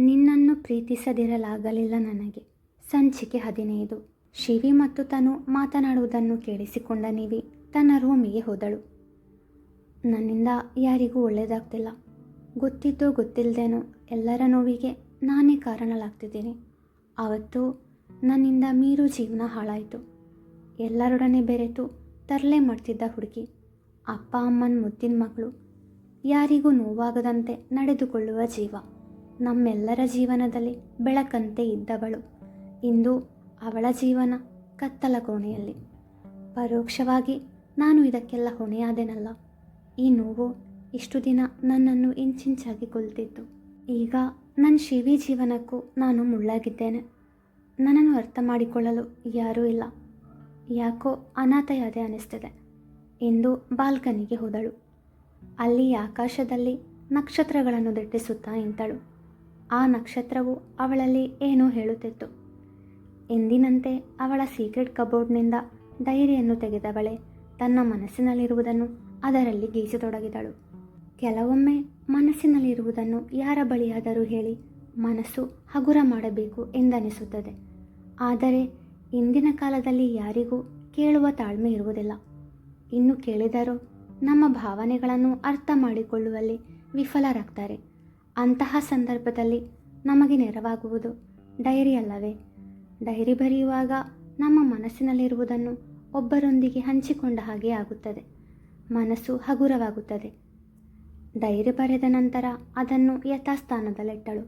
ನಿನ್ನನ್ನು ಪ್ರೀತಿಸದಿರಲಾಗಲಿಲ್ಲ ನನಗೆ. ಸಂಚಿಕೆ 15. ಶಿವಿ ಮತ್ತು ತನು ಮಾತನಾಡುವುದನ್ನು ಕೇಳಿಸಿಕೊಂಡ ನಿವಿ ತನ್ನ ರೂಮಿಗೆ ಹೋದಳು. ನನ್ನಿಂದ ಯಾರಿಗೂ ಒಳ್ಳೆಯದಾಗ್ತಿಲ್ಲ. ಗೊತ್ತಿದ್ದೋ ಗೊತ್ತಿಲ್ಲದೇನೋ ಎಲ್ಲರ ನೋವಿಗೆ ನಾನೇ ಕಾರಣಲಾಗ್ತಿದ್ದೀನಿ. ಆವತ್ತು ನನ್ನಿಂದ ಮೀರು ಜೀವನ ಹಾಳಾಯಿತು. ಎಲ್ಲರೊಡನೆ ಬೆರೆತು ತರಲೆ ಮಾಡ್ತಿದ್ದ ಹುಡುಗಿ, ಅಪ್ಪ ಅಮ್ಮನ ಮುದ್ದಿನ ಮಗಳು, ಯಾರಿಗೂ ನೋವಾಗದಂತೆ ನಡೆದುಕೊಳ್ಳುವ ಜೀವ, ನಮ್ಮೆಲ್ಲರ ಜೀವನದಲ್ಲಿ ಬೆಳಕಂತೆ ಇದ್ದವಳು, ಇಂದು ಅವಳ ಜೀವನ ಕತ್ತಲ ಕೋಣೆಯಲ್ಲಿ. ಪರೋಕ್ಷವಾಗಿ ನಾನು ಇದಕ್ಕೆಲ್ಲ ಹೊಣೆಯಾದೆನಲ್ಲ. ಈ ನೋವು ಇಷ್ಟು ದಿನ ನನ್ನನ್ನು ಇಂಚಿಂಚಾಗಿ ಕೊಲ್ತಿತ್ತು. ಈಗ ನನ್ನ ಶಿವಿ ಜೀವನಕ್ಕೂ ನಾನು ಮುಳ್ಳಾಗಿದ್ದೇನೆ. ನನ್ನನ್ನು ಅರ್ಥ ಮಾಡಿಕೊಳ್ಳಲು ಯಾರೂ ಇಲ್ಲ. ಯಾಕೋ ಅನಾಥಯಾದೆ ಅನ್ನಿಸ್ತಿದೆ ಎಂದು ಬಾಲ್ಕನಿಗೆ ಹೋದಳು. ಅಲ್ಲಿ ಆಕಾಶದಲ್ಲಿ ನಕ್ಷತ್ರಗಳನ್ನು ದಿಟ್ಟಿಸುತ್ತಾ ನಿಂತಳು. ಆ ನಕ್ಷತ್ರವು ಅವಳಲ್ಲಿ ಏನೋ ಹೇಳುತ್ತಿತ್ತು. ಎಂದಿನಂತೆ ಅವಳ ಸೀಕ್ರೆಟ್ ಕಬೋರ್ಡ್ನಿಂದ ಡೈರಿಯನ್ನು ತೆಗೆದವಳೆ ತನ್ನ ಮನಸ್ಸಿನಲ್ಲಿರುವುದನ್ನು ಅದರಲ್ಲಿ ಗೀಚತೊಡಗಿದಳು. ಕೆಲವೊಮ್ಮೆ ಮನಸ್ಸಿನಲ್ಲಿರುವುದನ್ನು ಯಾರ ಬಳಿಯಾದರೂ ಹೇಳಿ ಮನಸ್ಸು ಹಗುರ ಮಾಡಬೇಕು ಎಂದನಿಸುತ್ತದೆ. ಆದರೆ ಇಂದಿನ ಕಾಲದಲ್ಲಿ ಯಾರಿಗೂ ಕೇಳುವ ತಾಳ್ಮೆ ಇರುವುದಿಲ್ಲ. ಇನ್ನು ಕೇಳಿದರೂ ನಮ್ಮ ಭಾವನೆಗಳನ್ನು ಅರ್ಥ ಮಾಡಿಕೊಳ್ಳುವಲ್ಲಿ ವಿಫಲರಾಗ್ತಾರೆ. ಅಂತಹ ಸಂದರ್ಭದಲ್ಲಿ ನಮಗೆ ನೆರವಾಗುವುದು ಡೈರಿ ಅಲ್ಲವೇ? ಡೈರಿ ಬರೆಯುವಾಗ ನಮ್ಮ ಮನಸ್ಸಿನಲ್ಲಿರುವುದನ್ನು ಒಬ್ಬರೊಂದಿಗೆ ಹಂಚಿಕೊಂಡ ಹಾಗೆ ಆಗುತ್ತದೆ. ಮನಸ್ಸು ಹಗುರವಾಗುತ್ತದೆ. ಡೈರಿ ಬರೆದ ನಂತರ ಅದನ್ನು ಯಥಾಸ್ಥಾನದಲ್ಲಿಟ್ಟಳು.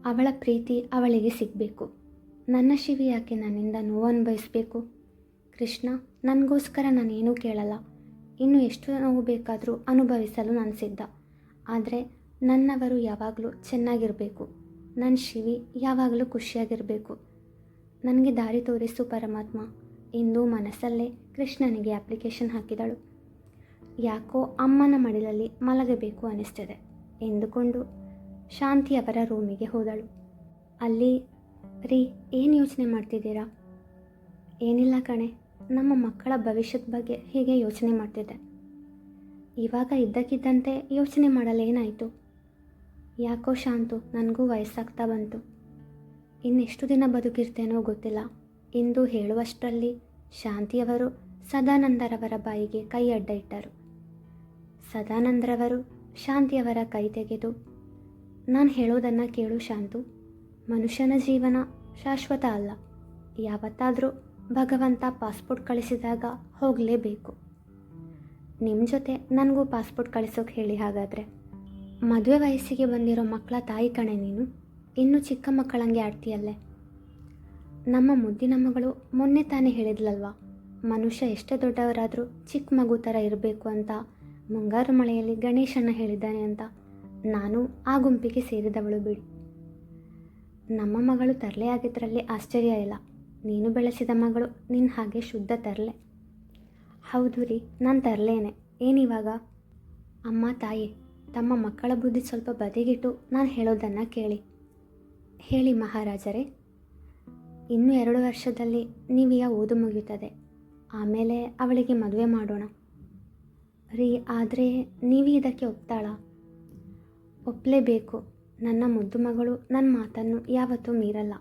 ಅವಳ ಪ್ರೀತಿ ಅವಳಿಗೆ ಸಿಗಬೇಕು. ನನ್ನ ಶಿವಿ ಯಾಕೆ ನನ್ನಿಂದ ನೋವು ಅನುಭವಿಸಬೇಕು? ಕೃಷ್ಣ, ನನಗೋಸ್ಕರ ನಾನೇನೂ ಕೇಳಲ್ಲ. ಇನ್ನು ಎಷ್ಟು ನೋವು ಬೇಕಾದರೂ ಅನುಭವಿಸಲು ನಾನು ಸಿದ್ಧ. ಆದರೆ ನನ್ನವರು ಯಾವಾಗಲೂ ಚೆನ್ನಾಗಿರಬೇಕು. ನನ್ನ ಶಿವಿ ಯಾವಾಗಲೂ ಖುಷಿಯಾಗಿರಬೇಕು. ನನಗೆ ದಾರಿ ತೋರಿಸು ಪರಮಾತ್ಮ ಎಂದು ಮನಸ್ಸಲ್ಲೇ ಕೃಷ್ಣನಿಗೆ ಅಪ್ಲಿಕೇಶನ್ ಹಾಕಿದಳು. ಯಾಕೋ ಅಮ್ಮನ ಮಡಿಲಲ್ಲಿ ಮಲಗಬೇಕು ಅನ್ನಿಸ್ತಿದೆ ಎಂದುಕೊಂಡು ಶಾಂತಿಯವರ ರೂಮಿಗೆ ಹೋದಳು. ಅಲ್ಲಿ, ರೀ, ಏನು ಯೋಚನೆ ಮಾಡ್ತಿದ್ದೀರಾ? ಏನಿಲ್ಲ ಕಣೆ, ನಮ್ಮ ಮಕ್ಕಳ ಭವಿಷ್ಯದ ಬಗ್ಗೆ ಹೀಗೆ ಯೋಚನೆ ಮಾಡ್ತಿದ್ದೆ. ಇವಾಗ ಇದ್ದಕ್ಕಿದ್ದಂತೆ ಯೋಚನೆ ಮಾಡಲೇನಾಯಿತು? ಯಾಕೋ ಶಾಂತು, ನನಗೂ ವಯಸ್ಸಾಗ್ತಾ ಬಂತು. ಇನ್ನೆಷ್ಟು ದಿನ ಬದುಕಿರ್ತೇನೋ ಗೊತ್ತಿಲ್ಲ ಎಂದು ಹೇಳುವಷ್ಟರಲ್ಲಿ ಶಾಂತಿಯವರು ಸದಾನಂದರವರ ಬಾಯಿಗೆ ಕೈ ಅಡ್ಡ ಇಟ್ಟರು. ಸದಾನಂದರವರು ಶಾಂತಿಯವರ ಕೈ ತೆಗೆದು, ನಾನು ಹೇಳೋದನ್ನು ಕೇಳು ಶಾಂತು. ಮನುಷ್ಯನ ಜೀವನ ಶಾಶ್ವತ ಅಲ್ಲ. ಯಾವತ್ತಾದರೂ ಭಗವಂತ ಪಾಸ್ಪೋರ್ಟ್ ಕಳಿಸಿದಾಗ ಹೋಗಲೇಬೇಕು. ನಿಮ್ಮ ಜೊತೆ ನನಗೂ ಪಾಸ್ಪೋರ್ಟ್ ಕಳಿಸೋಕೆ ಹೇಳಿ. ಹಾಗಾದರೆ ಮದುವೆ ವಯಸ್ಸಿಗೆ ಬಂದಿರೋ ಮಕ್ಕಳ ತಾಯಿ ಕಣೆ ನೀನು. ಇನ್ನೂ ಚಿಕ್ಕ ಮಕ್ಕಳಂಗೆ ಆಡ್ತೀಯಲ್ಲೇ. ನಮ್ಮ ಮುದ್ದಿನ ಮಗಳು ಮೊನ್ನೆ ತಾನೇ ಹೇಳಿದ್ಲಲ್ವಾ, ಮನುಷ್ಯ ಎಷ್ಟೇ ದೊಡ್ಡವರಾದರೂ ಚಿಕ್ಕ ಮಗು ಥರ ಇರಬೇಕು ಅಂತ. ಮುಂಗಾರು ಮಳೆಯಲ್ಲಿ ಗಣೇಶಣ್ಣ ಹೇಳಿದ್ದಾನೆ ಅಂತ. ನಾನು ಆ ಗುಂಪಿಗೆ ಸೇರಿದವಳು ಬಿಡಿ. ನಮ್ಮ ಮಗಳು ತರಲೆ ಆಗಿದ್ದರಲ್ಲಿ ಆಶ್ಚರ್ಯ ಇಲ್ಲ. ನೀನು ಬೆಳೆಸಿದ ಮಗಳು ನಿನ್ನ ಹಾಗೆ ಶುದ್ಧ ತರಲೆ. ಹೌದು ರೀ, ನಾನು ತರಲೇನೆ. ಏನಿವಾಗ? ಅಮ್ಮ ತಾಯಿ, ತಮ್ಮ ಮಕ್ಕಳ ಬುದ್ಧಿ ಸ್ವಲ್ಪ ಬದಿಗಿಟ್ಟು ನಾನು ಹೇಳೋದನ್ನು ಕೇಳಿ. ಹೇಳಿ ಮಹಾರಾಜರೇ. ಇನ್ನೂ 2 ವರ್ಷದಲ್ಲಿ ನೀವೀಗ ಓದು ಮುಗಿಯುತ್ತದೆ. ಆಮೇಲೆ ಅವಳಿಗೆ ಮದುವೆ ಮಾಡೋಣ. ರೀ, ಆದರೆ ನೀವೇ ಇದಕ್ಕೆ ಒಪ್ತಾಳಾ? ಒಪ್ಪಲೇಬೇಕು. ನನ್ನ ಮುದ್ದು ಮಗಳು ನನ್ನ ಮಾತನ್ನು ಯಾವತ್ತೂ ಮೀರಲ್ಲ.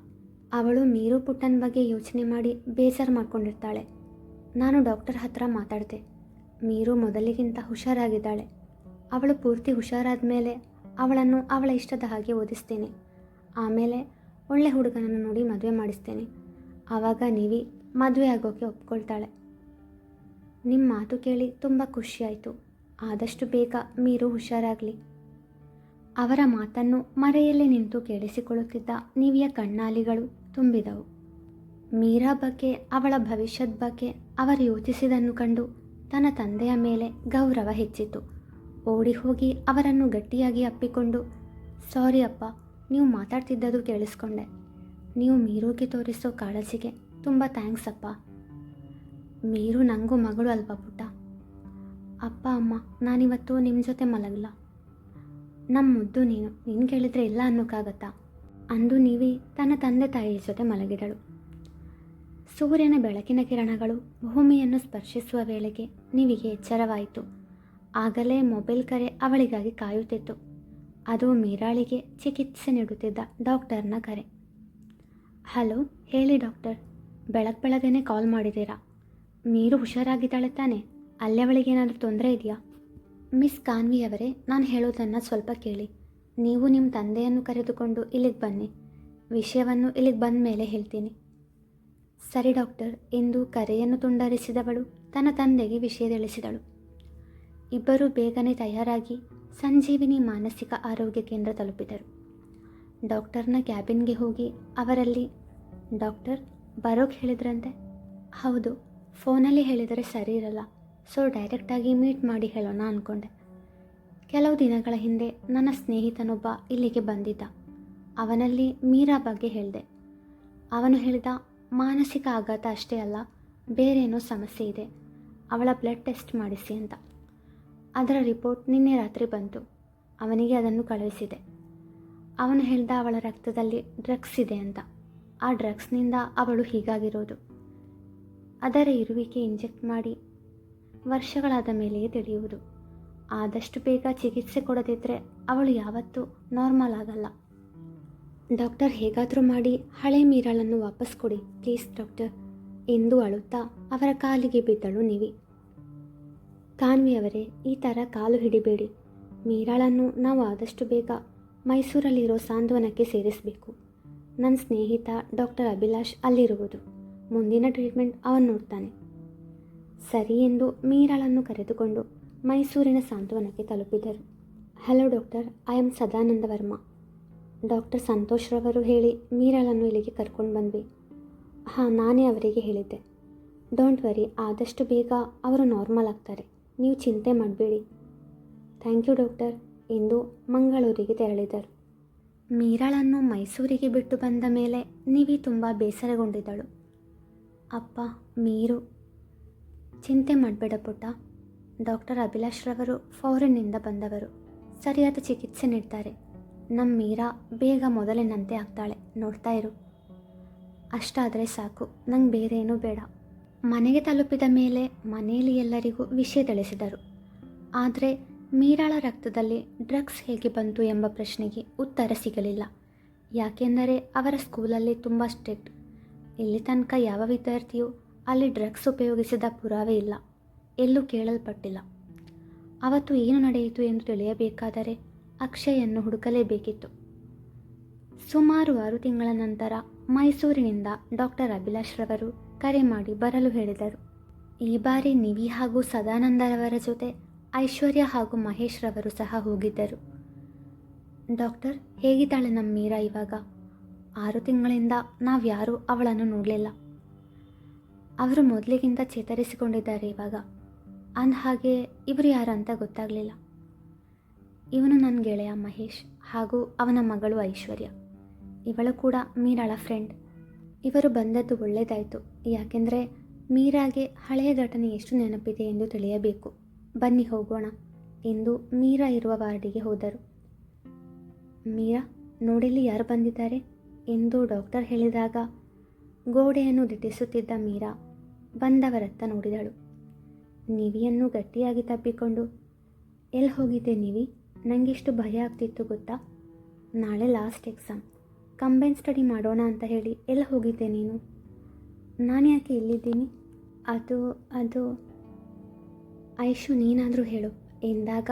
ಅವಳು ಮೀರು ಪುಟ್ಟನ ಬಗ್ಗೆ ಯೋಚನೆ ಮಾಡಿ ಬೇಜಾರು ಮಾಡ್ಕೊಂಡಿರ್ತಾಳೆ. ನಾನು ಡಾಕ್ಟರ್ ಹತ್ರ ಮಾತಾಡಿದೆ. ಮೀರು ಮೊದಲಿಗಿಂತ ಹುಷಾರಾಗಿದ್ದಾಳೆ. ಅವಳು ಪೂರ್ತಿ ಹುಷಾರಾದ ಮೇಲೆ ಅವಳನ್ನು ಅವಳ ಇಷ್ಟದ ಹಾಗೆ ಓದಿಸ್ತೇನೆ. ಆಮೇಲೆ ಒಳ್ಳೆ ಹುಡುಗನನ್ನು ನೋಡಿ ಮದುವೆ ಮಾಡಿಸ್ತೇನೆ. ಆವಾಗ ನೀವಿ ಮದುವೆ ಆಗೋಕ್ಕೆ ಒಪ್ಕೊಳ್ತಾಳೆ. ನಿಮ್ಮ ಮಾತು ಕೇಳಿ ತುಂಬ ಖುಷಿಯಾಯಿತು. ಆದಷ್ಟು ಬೇಗ ಮೀರು ಹುಷಾರಾಗಲಿ. ಅವರ ಮಾತನ್ನು ಮರೆಯಲ್ಲೇ ನಿಂತು ಕೇಳಿಸಿಕೊಳ್ಳುತ್ತಿದ್ದ ನಿವಿಯ ಕಣ್ಣಾಲಿಗಳು ತುಂಬಿದವು. ಮೀರಾ ಬಗ್ಗೆ, ಅವಳ ಭವಿಷ್ಯದ ಬಗ್ಗೆ ಅವರು ಯೋಚಿಸಿದನ್ನು ಕಂಡು ತನ್ನ ತಂದೆಯ ಮೇಲೆ ಗೌರವ ಹೆಚ್ಚಿತು. ಓಡಿ ಹೋಗಿ ಅವರನ್ನು ಗಟ್ಟಿಯಾಗಿ ಅಪ್ಪಿಕೊಂಡು, ಸಾರಿ ಅಪ್ಪ, ನೀವು ಮಾತಾಡ್ತಿದ್ದದು ಕೇಳಿಸ್ಕೊಂಡೆ. ನೀವು ಮೀರುಗೆ ತೋರಿಸೋ ಕಾಳಜಿಗೆ ತುಂಬ ಥ್ಯಾಂಕ್ಸ್ ಅಪ್ಪ. ಮೀರು ನನಗೂ ಮಗಳು ಅಲ್ವಾ ಪುಟ್ಟ. ಅಪ್ಪ ಅಮ್ಮ, ನಾನಿವತ್ತು ನಿಮ್ಮ ಜೊತೆ ಮಲಗಲ್ಲ. ನಮ್ಮ ಮುದ್ದು ನೀನು, ನೀನು ಕೇಳಿದರೆ ಇಲ್ಲ ಅನ್ನೋಕ್ಕಾಗತ್ತಾ? ಅಂದು ನೀವಿ ತನ್ನ ತಂದೆ ತಾಯಿಯ ಜೊತೆ ಮಲಗಿದಳು. ಸೂರ್ಯನ ಬೆಳಕಿನ ಕಿರಣಗಳು ಭೂಮಿಯನ್ನು ಸ್ಪರ್ಶಿಸುವ ವೇಳೆಗೆ ನೀವಿಗೆ ಎಚ್ಚರವಾಯಿತು. ಆಗಲೇ ಮೊಬೈಲ್ ಕರೆ ಅವಳಿಗಾಗಿ ಕಾಯುತ್ತಿತ್ತು. ಅದು ಮೀರಾಳಿಗೆ ಚಿಕಿತ್ಸೆ ನೀಡುತ್ತಿದ್ದ ಡಾಕ್ಟರ್ನ ಕರೆ. ಹಲೋ, ಹೇಳಿ ಡಾಕ್ಟರ್. ಬೆಳಗ್ಗೆನೇ ಕಾಲ್ ಮಾಡಿದ್ದೀರಾ? ಮೀರು ಹುಷಾರಾಗಿದ್ದಾಳೆ ತಾನೆ? ಅಲ್ಲೇ ಅವಳಿಗೇನಾದರೂ ತೊಂದರೆ ಇದೆಯಾ? ಮಿಸ್ ಕಾನ್ವಿ ಅವರೇ, ನಾನು ಹೇಳೋದನ್ನು ಸ್ವಲ್ಪ ಕೇಳಿ. ನೀವು ನಿಮ್ಮ ತಂದೆಯನ್ನು ಕರೆದುಕೊಂಡು ಇಲ್ಲಿಗೆ ಬನ್ನಿ. ವಿಷಯವನ್ನು ಇಲ್ಲಿಗೆ ಬಂದ ಮೇಲೆ ಹೇಳ್ತೀನಿ. ಸರಿ ಡಾಕ್ಟರ್ ಎಂದು ಕರೆಯನ್ನು ತುಂಡರಿಸಿದವಳು ತನ್ನ ತಂದೆಗೆ ವಿಷಯ ತಿಳಿಸಿದಳು. ಇಬ್ಬರು ಬೇಗನೆ ತಯಾರಾಗಿ ಸಂಜೀವಿನಿ ಮಾನಸಿಕ ಆರೋಗ್ಯ ಕೇಂದ್ರ ತಲುಪಿದರು. ಡಾಕ್ಟರ್ನ ಕ್ಯಾಬಿನ್ಗೆ ಹೋಗಿ ಅವರಲ್ಲಿ, ಡಾಕ್ಟರ್ ಬರೋಕ್ಕೆ ಹೇಳಿದ್ರಂತೆ? ಹೌದು, ಫೋನಲ್ಲಿ ಹೇಳಿದರೆ ಸರಿ ಇರಲ್ಲ, ಸೊ ಡೈರೆಕ್ಟಾಗಿ ಮೀಟ್ ಮಾಡಿ ಹೇಳೋಣ ಅಂದ್ಕೊಂಡೆ. ಕೆಲವು ದಿನಗಳ ಹಿಂದೆ ನನ್ನ ಸ್ನೇಹಿತನೊಬ್ಬ ಇಲ್ಲಿಗೆ ಬಂದಿದ್ದ. ಅವನಲ್ಲಿ ಮೀರಾ ಬಗ್ಗೆ ಹೇಳಿದೆ. ಅವನು ಹೇಳಿದ, ಮಾನಸಿಕ ಆಘಾತ ಅಷ್ಟೇ ಅಲ್ಲ, ಬೇರೇನೋ ಸಮಸ್ಯೆ ಇದೆ, ಅವಳ ಬ್ಲಡ್ ಟೆಸ್ಟ್ ಮಾಡಿಸಿ ಅಂತ. ಅದರ ರಿಪೋರ್ಟ್ ನಿನ್ನೆ ರಾತ್ರಿ ಬಂತು. ಅವನಿಗೆ ಅದನ್ನು ಕಳುಹಿಸಿದೆ. ಅವನು ಹೇಳ್ದ ಅವಳ ರಕ್ತದಲ್ಲಿ ಡ್ರಗ್ಸ್ ಇದೆ ಅಂತ. ಆ ಡ್ರಗ್ಸ್ನಿಂದ ಅವಳು ಹೀಗಾಗಿರೋದು. ಅದರ ಇರುವಿಕೆ ಇಂಜೆಕ್ಟ್ ಮಾಡಿ ವರ್ಷಗಳಾದ ಮೇಲೆಯೇ ತಿಳಿಯುವುದು. ಆದಷ್ಟು ಬೇಗ ಚಿಕಿತ್ಸೆ ಕೊಡದಿದ್ದರೆ ಅವಳು ಯಾವತ್ತೂ ನಾರ್ಮಲ್ ಆಗಲ್ಲ. ಡಾಕ್ಟರ್, ಹೇಗಾದರೂ ಮಾಡಿ ಹಳೆ ಮೀರಾಳನ್ನು ವಾಪಸ್ ಕೊಡಿ ಪ್ಲೀಸ್ ಡಾಕ್ಟರ್ ಎಂದು ಅಳುತ್ತಾ ಅವರ ಕಾಲಿಗೆ ಬಿದ್ದಳು ನಿವಿ. ಕಾನ್ವಿಯವರೇ, ಈ ಥರ ಕಾಲು ಹಿಡಿಬೇಡಿ. ಮೀರಾಳನ್ನು ನಾವು ಆದಷ್ಟು ಬೇಗ ಮೈಸೂರಲ್ಲಿರೋ ಸಾಂತ್ವನಕ್ಕೆ ಸೇರಿಸಬೇಕು. ನನ್ನ ಸ್ನೇಹಿತ ಡಾಕ್ಟರ್ ಅಭಿಲಾಷ್ ಅಲ್ಲಿರುವುದು. ಮುಂದಿನ ಟ್ರೀಟ್ಮೆಂಟ್ ಅವನು ನೋಡ್ತಾನೆ. ಸರಿ ಎಂದು ಮೀರಾಳನ್ನು ಕರೆದುಕೊಂಡು ಮೈಸೂರಿನ ಸಾಂತ್ವನಕ್ಕೆ ತಲುಪಿದರು. Hello doctor, I am Sadananda Varma. Doctor Santosh ರವರು ಹೇಳಿ ಮೀರಾಳನ್ನು ಇಲ್ಲಿಗೆ ಕರ್ಕೊಂಡು ಬಂದ್ವಿ. ಹಾಂ, ನಾನೇ ಅವರಿಗೆ ಹೇಳಿದ್ದೆ. ಡೋಂಟ್ ವರಿ, ಆದಷ್ಟು ಬೇಗ ಅವರು ನಾರ್ಮಲ್ ಆಗ್ತಾರೆ, ನೀವು ಚಿಂತೆ ಮಾಡಬೇಡಿ. ಥ್ಯಾಂಕ್ ಯು ಡಾಕ್ಟರ್ ಎಂದು ಮಂಗಳೂರಿಗೆ ತೆರಳಿದರು. ಮೀರಾಳನ್ನು ಮೈಸೂರಿಗೆ ಬಿಟ್ಟು ಬಂದ ಮೇಲೆ ನಿವಿ ತುಂಬ ಬೇಸರಗೊಂಡಿದ್ದಳು. ಅಪ್ಪ, ಮೀರು. ಚಿಂತೆ ಮಾಡಬೇಡ ಪುಟ್ಟ, ಡಾಕ್ಟರ್ ಅಭಿಲಾಷ್ ರವರು ಫಾರಿನ್ನಿಂದ ಬಂದವರು, ಸರಿಯಾದ ಚಿಕಿತ್ಸೆ ನೀಡ್ತಾರೆ. ನಮ್ಮ ಮೀರಾ ಬೇಗ ಮೊದಲಿನಂತೆ ಆಗ್ತಾಳೆ, ನೋಡ್ತಾ ಇರು. ಅಷ್ಟಾದರೆ ಸಾಕು, ನಂಗೆ ಬೇರೆ ಏನೂ ಬೇಡ. ಮನೆಗೆ ತಲುಪಿದ ಮೇಲೆ ಮನೆಯಲ್ಲಿ ಎಲ್ಲರಿಗೂ ವಿಷಯ ತಿಳಿಸಿದರು. ಆದರೆ ಮೀರಾಳ ರಕ್ತದಲ್ಲಿ ಡ್ರಗ್ಸ್ ಹೇಗೆ ಬಂತು ಎಂಬ ಪ್ರಶ್ನೆಗೆ ಉತ್ತರ ಸಿಗಲಿಲ್ಲ. ಯಾಕೆಂದರೆ ಅವರ ಸ್ಕೂಲಲ್ಲಿ ತುಂಬ ಸ್ಟ್ರಿಕ್ಟ್. ಇಲ್ಲಿ ತನಕ ಯಾವ ವಿದ್ಯಾರ್ಥಿಯೂ ಅಲ್ಲಿ ಡ್ರಗ್ಸ್ ಉಪಯೋಗಿಸಿದ ಪುರಾವೆ ಇಲ್ಲ, ಎಲ್ಲೂ ಕೇಳಲ್ಪಟ್ಟಿಲ್ಲ. ಅವತ್ತು ಏನು ನಡೆಯಿತು ಎಂದು ತಿಳಿಯಬೇಕಾದರೆ ಅಕ್ಷಯನ್ನು ಹುಡುಕಲೇಬೇಕಿತ್ತು. ಸುಮಾರು 6 ತಿಂಗಳ ನಂತರ ಮೈಸೂರಿನಿಂದ ಡಾಕ್ಟರ್ ಅಭಿಲಾಷ್ ರವರು ಕರೆ ಮಾಡಿ ಬರಲು ಹೇಳಿದರು. ಈ ಬಾರಿ ನಿವಿ ಹಾಗೂ ಸದಾನಂದರವರ ಜೊತೆ ಐಶ್ವರ್ಯ ಹಾಗೂ ಮಹೇಶ್ ರವರು ಸಹ ಹೋಗಿದ್ದರು. ಡಾಕ್ಟರ್, ಹೇಗಿದ್ದಾಳೆ ನಮ್ಮ ಮೀರಾ ಇವಾಗ? 6 ತಿಂಗಳಿಂದ ನಾವ್ಯಾರೂ ಅವಳನ್ನು ನೋಡಲಿಲ್ಲ. ಅವರು ಮೊದಲಿಗಿಂತ ಚೇತರಿಸಿಕೊಂಡಿದ್ದಾರೆ ಇವಾಗ. ಅಂದಹಾಗೆ ಇವರು ಯಾರು ಅಂತ ಗೊತ್ತಾಗಲಿಲ್ಲ. ಇವನು ನನ್ನ ಗೆಳೆಯ ಮಹೇಶ್ ಹಾಗೂ ಅವನ ಮಗಳು ಐಶ್ವರ್ಯ. ಇವಳು ಕೂಡ ಮೀರಾಳ ಫ್ರೆಂಡ್. ಇವರು ಬಂದದ್ದು ಒಳ್ಳೆಯದಾಯಿತು, ಯಾಕೆಂದರೆ ಮೀರಾಗೆ ಹಳೆಯ ಘಟನೆ ಎಷ್ಟು ನೆನಪಿದೆ ಎಂದು ತಿಳಿಯಬೇಕು. ಬನ್ನಿ ಹೋಗೋಣ ಎಂದು ಮೀರಾ ಇರುವ ವಾರ್ಡಿಗೆ ಹೋದರು. ಮೀರಾ, ನೋಡಿಲ್ಲಿ ಯಾರು ಬಂದಿದ್ದಾರೆ ಎಂದು ಡಾಕ್ಟರ್ ಹೇಳಿದಾಗ ಗೋಡೆಯನ್ನು ದಿಟ್ಟಿಸುತ್ತಿದ್ದ ಮೀರಾ ಬಂದವರತ್ತ ನೋಡಿದಳು. ನಿವಿಯನ್ನು ಗಟ್ಟಿಯಾಗಿ ತಬ್ಬಿಕೊಂಡು, ಎಲ್ಲಿ ಹೋಗಿದ್ದೆ ನಿವಿ? ನನಗೆಷ್ಟು ಭಯ ಆಗ್ತಿತ್ತು ಗೊತ್ತಾ? ನಾಳೆ ಲಾಸ್ಟ್ ಎಕ್ಸಾಮ್, ಕಂಬೈನ್ ಸ್ಟಡಿ ಮಾಡೋಣ ಅಂತ ಹೇಳಿ ಎಲ್ಲಿ ಹೋಗಿದ್ದೆ ನೀನು? ನಾನು ಯಾಕೆ ಇಲ್ಲಿದ್ದೀನಿ? ಅದು ಐಶು, ನೀನಾದರೂ ಹೇಳು ಎಂದಾಗ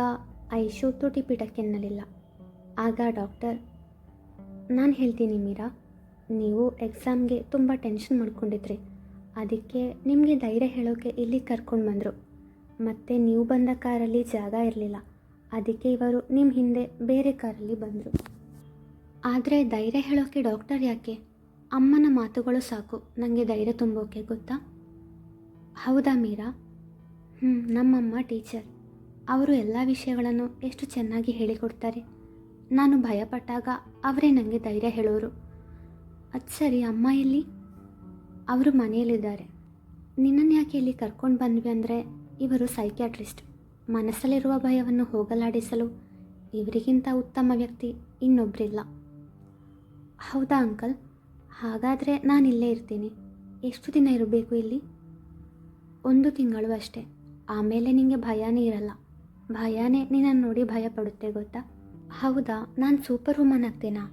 ಐಶು ತುಟಿ ಪಿಟಕ್ಕೆನ್ನಲಿಲ್ಲ. ಆಗ ಡಾಕ್ಟರ್, ನಾನು ಹೇಳ್ತೀನಿ ಮೀರಾ, ನೀವು ಎಕ್ಸಾಮ್ಗೆ ತುಂಬ ಟೆನ್ಷನ್ ಮಾಡ್ಕೊಂಡಿದ್ರಿ, ಅದಕ್ಕೆ ನಿಮಗೆ ಧೈರ್ಯ ಹೇಳೋಕ್ಕೆ ಇಲ್ಲಿಗೆ ಕರ್ಕೊಂಡು ಬಂದರು. ಮತ್ತು ನೀವು ಬಂದ ಕಾರಲ್ಲಿ ಜಾಗ ಇರಲಿಲ್ಲ, ಅದಕ್ಕೆ ಇವರು ನಿಮ್ಮ ಹಿಂದೆ ಬೇರೆ ಕಾರಲ್ಲಿ ಬಂದರು. ಆದರೆ ಧೈರ್ಯ ಹೇಳೋಕ್ಕೆ ಡಾಕ್ಟರ್ ಯಾಕೆ? ಅಮ್ಮನ ಮಾತುಗಳು ಸಾಕು ನನಗೆ ಧೈರ್ಯ ತುಂಬೋಕೆ, ಗೊತ್ತಾ? ಹೌದಾ ಮೀರಾ? ನಮ್ಮಮ್ಮ ಟೀಚರ್. ಅವರು ಎಲ್ಲ ವಿಷಯಗಳನ್ನು ಎಷ್ಟು ಚೆನ್ನಾಗಿ ಹೇಳಿಕೊಡ್ತಾರೆ. ನಾನು ಭಯಪಟ್ಟಾಗ ಅವರೇ ನನಗೆ ಧೈರ್ಯ ಹೇಳೋರು. ಅದು ಸರಿ, ಅಮ್ಮ ಎಲ್ಲಿ? ಅವರು ಮನೆಯಲ್ಲಿದ್ದಾರೆ. ನಿನ್ನನ್ನು ಯಾಕೆ ಇಲ್ಲಿ ಕರ್ಕೊಂಡು ಬಂದ್ವಿ ಅಂದರೆ, ಇವರು ಸೈಕ್ಯಾಟ್ರಿಸ್ಟ್. ಮನಸ್ಸಲ್ಲಿರುವ ಭಯವನ್ನು ಹೋಗಲಾಡಿಸಲು ಇವರಿಗಿಂತ ಉತ್ತಮ ವ್ಯಕ್ತಿ ಇನ್ನೊಬ್ಬರಿಲ್ಲ. ಹೌದಾ ಅಂಕಲ್? ಹಾಗಾದರೆ ನಾನು ಇಲ್ಲೇ ಇರ್ತೀನಿ. ಎಷ್ಟು ದಿನ ಇರಬೇಕು ಇಲ್ಲಿ? 1 ತಿಂಗಳು ಅಷ್ಟೇ. ಆಮೇಲೆ ನಿನಗೆ ಭಯನೇ ಇರಲ್ಲ. ಭಯನೇ ನಿನ್ನನ್ನು ನೋಡಿ ಭಯ ಪಡುತ್ತೆ, ಗೊತ್ತಾ? ಹೌದಾ, ನಾನು ಸೂಪರ್ ವುಮನ್ ಆಗ್ತೀನಾ?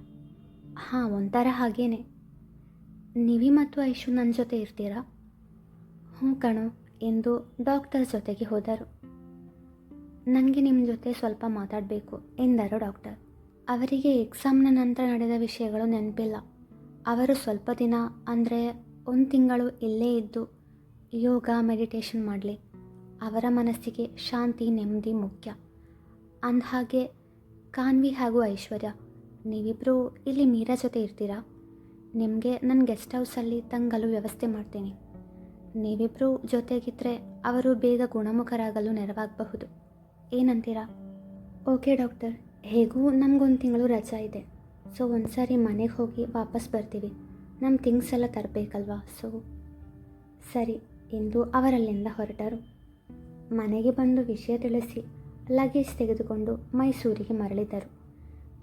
ಹಾಂ, ಒಂಥರ ಹಾಗೇನೆ. ನಿವಿ ಮತ್ತು ಐಶು ನನ್ನ ಜೊತೆ ಇರ್ತೀರಾ? ಹ್ಞೂ ಕಣೋ ಎಂದು ಡಾಕ್ಟರ್ ಜೊತೆಗೆ ಹೋದರು. ನನಗೆ ನಿಮ್ಮ ಜೊತೆ ಸ್ವಲ್ಪ ಮಾತಾಡಬೇಕು ಎಂದರು ಡಾಕ್ಟರ್. ಅವರಿಗೆ ಎಕ್ಸಾಮ್ನ ನಂತರ ನಡೆದ ವಿಷಯಗಳು ನೆನಪಿಲ್ಲ. ಅವರು ಸ್ವಲ್ಪ ದಿನ ಅಂದರೆ 1 ತಿಂಗಳು ಇಲ್ಲೇ ಇದ್ದು ಯೋಗ ಮೆಡಿಟೇಷನ್ ಮಾಡಲಿ. ಅವರ ಮನಸ್ಸಿಗೆ ಶಾಂತಿ ನೆಮ್ಮದಿ ಮುಖ್ಯ. ಅಂದಹಾಗೆ ಕಾನ್ವಿ ಹಾಗೂ ಐಶ್ವರ್ಯ, ನೀವಿಬ್ಬರು ಇಲ್ಲಿ ಮೀರಾ ಜೊತೆ ಇರ್ತೀರಾ? ನಿಮಗೆ ನನ್ನ ಗೆಸ್ಟ್ ಹೌಸಲ್ಲಿ ತಂಗಲು ವ್ಯವಸ್ಥೆ ಮಾಡ್ತೀನಿ. ನೀವಿಬ್ಬರು ಜೊತೆಗಿದ್ದರೆ ಅವರು ಬೇಗ ಗುಣಮುಖರಾಗಲು ನೆರವಾಗಬಹುದು. ಏನಂತೀರಾ? ಓಕೆ ಡಾಕ್ಟರ್, ಹೇಗೂ ನಮಗೊಂದು ತಿಂಗಳು ರಜಾ ಇದೆ. ಸೊ ಒಂದು ಸಾರಿ ಮನೆಗೆ ಹೋಗಿ ವಾಪಸ್ ಬರ್ತೀವಿ. ನಮ್ಮ ಥಿಂಗ್ಸ್ ಎಲ್ಲ ತರಬೇಕಲ್ವಾ? ಸೊ ಸರಿ ಎಂದು ಅವರಲ್ಲಿಂದ ಹೊರಟರು. ಮನೆಗೆ ಬಂದು ವಿಷಯ ತಿಳಿಸಿ ಲಗೇಜ್ ತೆಗೆದುಕೊಂಡು ಮೈಸೂರಿಗೆ ಮರಳಿದರು.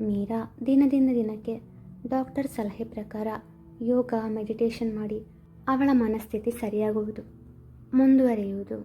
ಮೀರಾ ದಿನದಿಂದ ದಿನಕ್ಕೆ ಡಾಕ್ಟರ್ ಸಲಹೆ ಪ್ರಕಾರ ಯೋಗ ಮೆಡಿಟೇಷನ್ ಮಾಡಿ ಅವಳ ಮನಸ್ಥಿತಿ ಸರಿಯಾಗುವುದು ಮುಂದುವರಿಯುವುದು